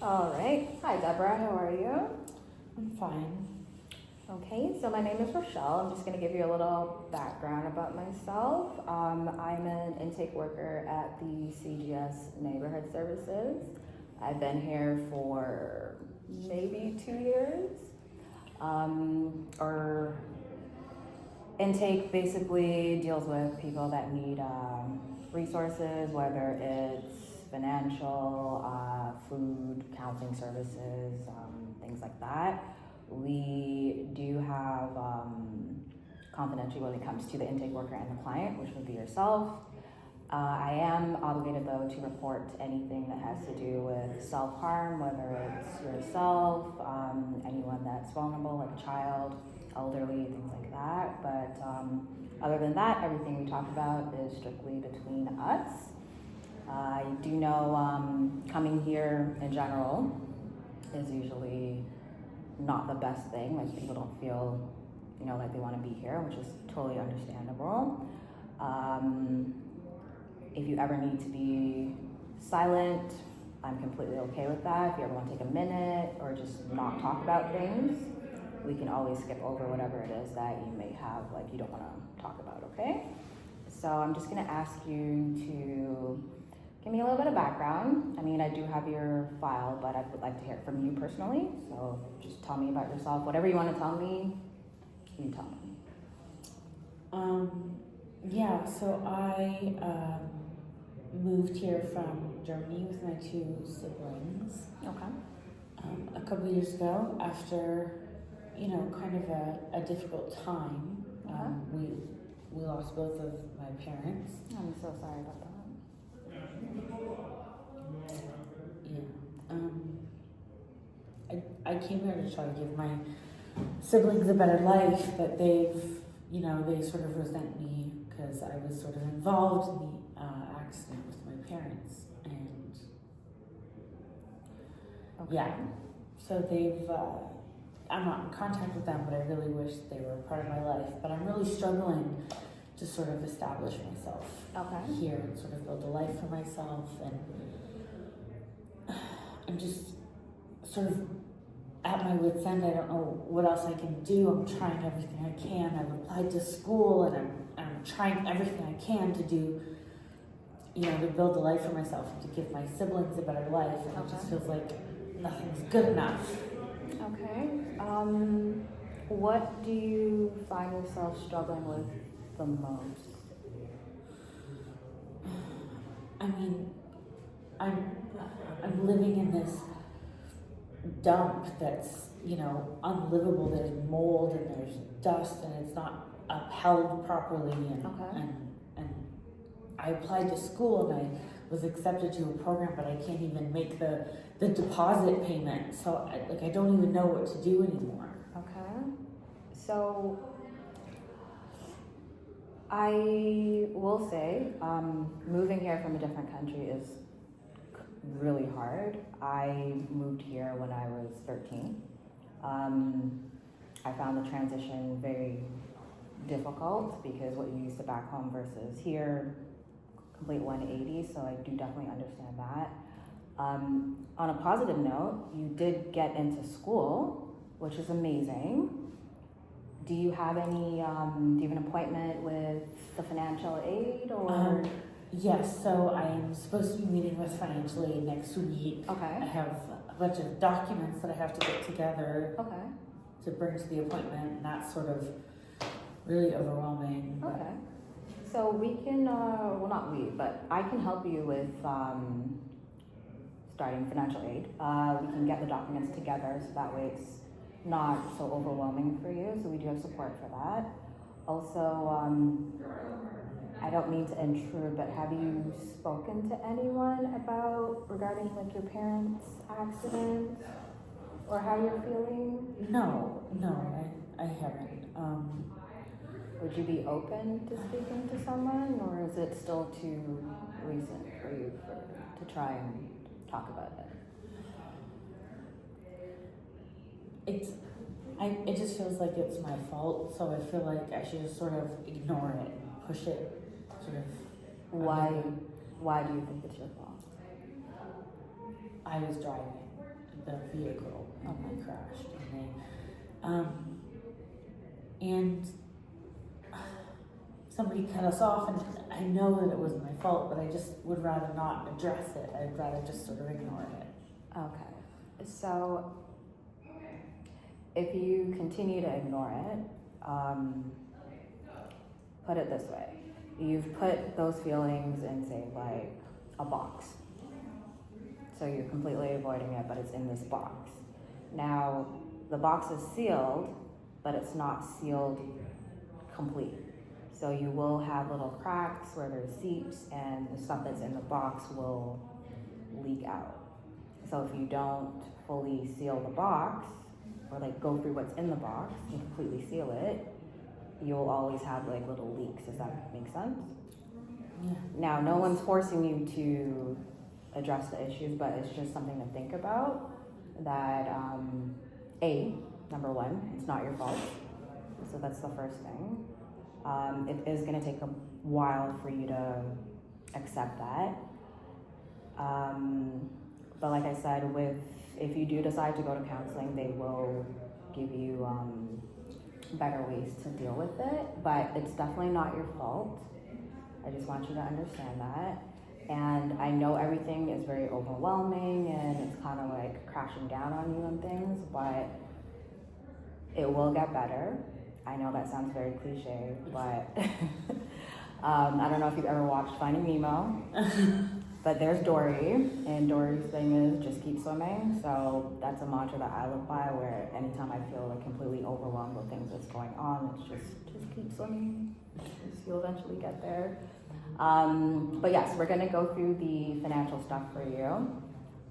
All right. Hi, Deborah. How are you? I'm fine. Okay, so my name is Rochelle. I'm just going to give you a little background about myself. I'm an intake worker at the CJS Neighborhood Services. I've been here for maybe 2 years. Or intake basically deals with people that need resources, whether it's financial, food, counseling services, things like that. We do have confidentiality when it comes to the intake worker and the client, which would be yourself. I am obligated though to report anything that has to do with self-harm, whether it's yourself, anyone that's vulnerable, like a child, elderly, things like that. But other than that, everything we talk about is strictly between us. I do know coming here in general is usually not the best thing. Like people don't feel, like they want to be here, which is totally understandable. If you ever need to be silent, I'm completely okay with that. If you ever want to take a minute or just not talk about things, we can always skip over whatever it is that you may have, like you don't want to talk about, okay? So I'm just gonna ask you to give me a little bit of background. I mean, I do have your file, but I would like to hear it from you personally. So just tell me about yourself. Whatever you want to tell me, you tell me. So I moved here from Germany with my two siblings. Okay. A couple years ago after, kind of a difficult time. We lost both of my parents. I'm so sorry about that. I came here to try to give my siblings a better life, but they sort of resent me because I was sort of involved in the accident with my parents, and so I'm not in contact with them, but I really wish they were a part of my life. But I'm really struggling to sort of establish myself here and sort of build a life for myself, and I'm just sort of at my wit's end. I don't know what else I can do. I'm trying everything I can. I've applied to school, and I'm trying everything I can to do, to build a life for myself and to give my siblings a better life. And it just feels like nothing's good enough. Okay. What do you find yourself struggling with the most? I mean, I'm living in this dump that's, unlivable. There's mold and there's dust and it's not upheld properly, and I applied to school and I was accepted to a program, but I can't even make the deposit payment, so I don't even know what to do anymore. Okay. So I will say moving here from a different country is really hard. I moved here when I was 13. I found the transition very difficult because what you used to back home versus here, complete 180, so I do definitely understand that. On a positive note, you did get into school, which is amazing. Do you have any, do you have an appointment with the financial aid or? Yes, so I'm supposed to be meeting with financial aid next week. Okay. I have a bunch of documents that I have to get together to bring to the appointment, and that's sort of really overwhelming. Okay. So we can, well not we, but I can help you with starting financial aid. We can get the documents together so that way it's not so overwhelming for you. So we do have support for that. Also, I don't mean to intrude, but have you spoken to anyone regarding like your parents' accident or how you're feeling? No, I haven't. Would you be open to speaking to someone, or is it still too recent for you to try and talk about it? It just feels like it's my fault, so I feel like I should just sort of ignore it, push it, sort of. Why do you think it's your fault? I was driving. the vehicle, and they crashed, and somebody cut us off, and I know that it wasn't my fault, but I just would rather not address it. I'd rather just sort of ignore it. Okay. So if you continue to ignore it, put it this way. You've put those feelings in, say, like a box. So you're completely avoiding it, but it's in this box. Now, the box is sealed, but it's not sealed complete. So you will have little cracks where there's seeps, and the stuff that's in the box will leak out. So if you don't fully seal the box, or like go through what's in the box and completely seal it, you'll always have like little leaks. Does that make sense? Yeah. Now, no one's forcing you to address the issues, but it's just something to think about. That number one, it's not your fault. So that's the first thing. It is going to take a while for you to accept that. But like I said, if you do decide to go to counseling, they will give you better ways to deal with it. But it's definitely not your fault. I just want you to understand that. And I know everything is very overwhelming and it's kind of like crashing down on you and things, but it will get better. I know that sounds very cliche, but I don't know if you've ever watched Finding Nemo, but there's Dory, and Dory's thing is just keep swimming. So that's a mantra that I live by, where anytime I feel like completely overwhelmed with things that's going on, it's just keep swimming. You'll eventually get there. But yes, we're gonna go through the financial stuff for you.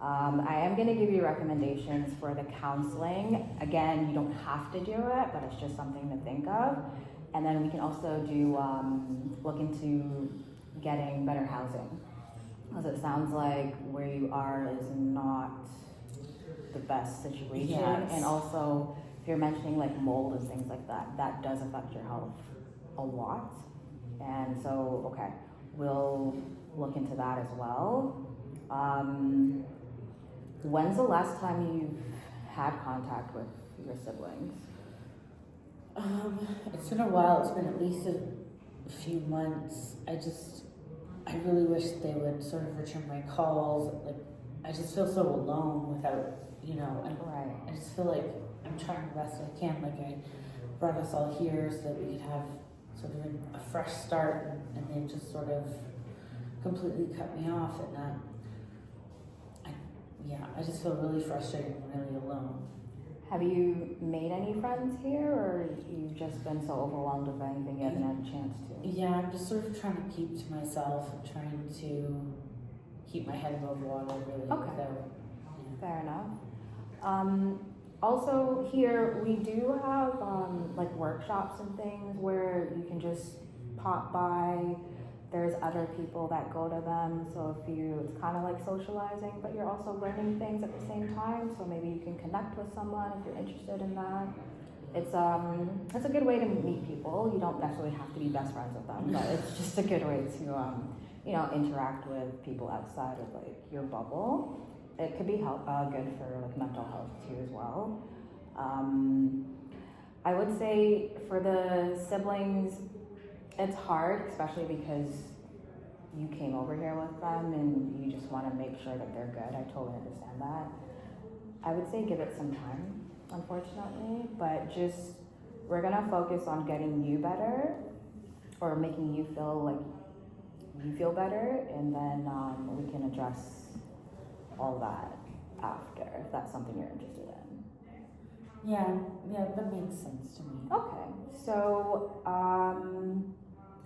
I am going to give you recommendations for the counseling. Again, you don't have to do it, but it's just something to think of. And then we can also do look into getting better housing, because it sounds like where you are is not the best situation. Yes. And also, if you're mentioning like mold and things like that, that does affect your health a lot. And so, okay, we'll look into that as well. When's the last time you've had contact with your siblings? It's been a while. It's been at least a few months. I really wish they would sort of return my calls. Like, I just feel so alone without, Right. I just feel like I'm trying the best I can. Like, I brought us all here so that we could have sort of a fresh start, and they just sort of completely cut me off, and I just feel really frustrated and really alone. Have you made any friends here, or you've just been so overwhelmed with anything you haven't had a chance to? Yeah, I'm just sort of trying to keep to myself and trying to keep my head above water, really. Okay. Without, Fair enough. Also here, we do have like workshops and things where you can just pop by. There's other people that go to them, so it's kind of like socializing, but you're also learning things at the same time, so maybe you can connect with someone if you're interested in that. It's a good way to meet people. You don't necessarily have to be best friends with them, but it's just a good way to interact with people outside of like your bubble. It could be good for like mental health too as well. I would say for the siblings, it's hard, especially because you came over here with them and you just want to make sure that they're good. I totally understand that. I would say give it some time, unfortunately, but we're going to focus on getting you better, or making you feel like you feel better, and then we can address all that after, if that's something you're interested in. Yeah, that makes sense to me. Okay, so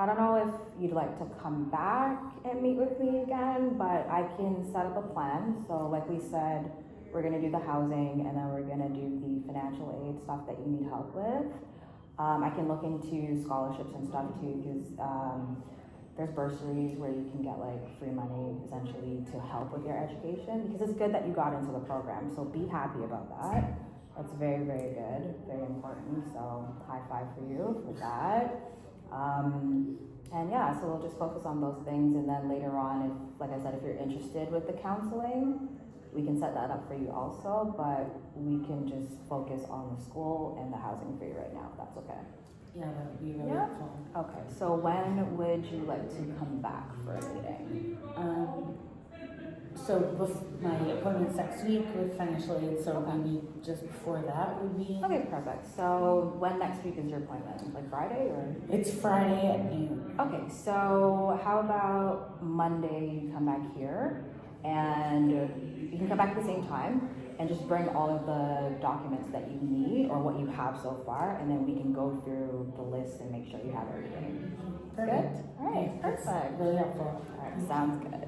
I don't know if you'd like to come back and meet with me again, but I can set up a plan. So like we said, we're gonna do the housing, and then we're gonna do the financial aid stuff that you need help with. I can look into scholarships and stuff too, because there's bursaries where you can get like free money essentially to help with your education, because it's good that you got into the program. So be happy about that. That's very, very good, very important. So high five for you for that. And yeah, so we'll just focus on those things, and then later on, if, like I said, if you're interested with the counseling, we can set that up for you also, but we can just focus on the school and the housing for you right now, if that's okay. Yeah, that would be really Yeah. helpful. Okay, so when would you like to come back for a meeting? So my appointment's next week with financial aid, so Okay. maybe just before that would be. Okay, perfect. So when next week is your appointment? Like Friday or? It's Friday at noon. Okay, so how about Monday you come back here and you can come back at the same time and just bring all of the documents that you need or what you have so far, and then we can go through the list and make sure you have everything. Perfect. Good? All right, That's perfect. really helpful. All right, sounds good.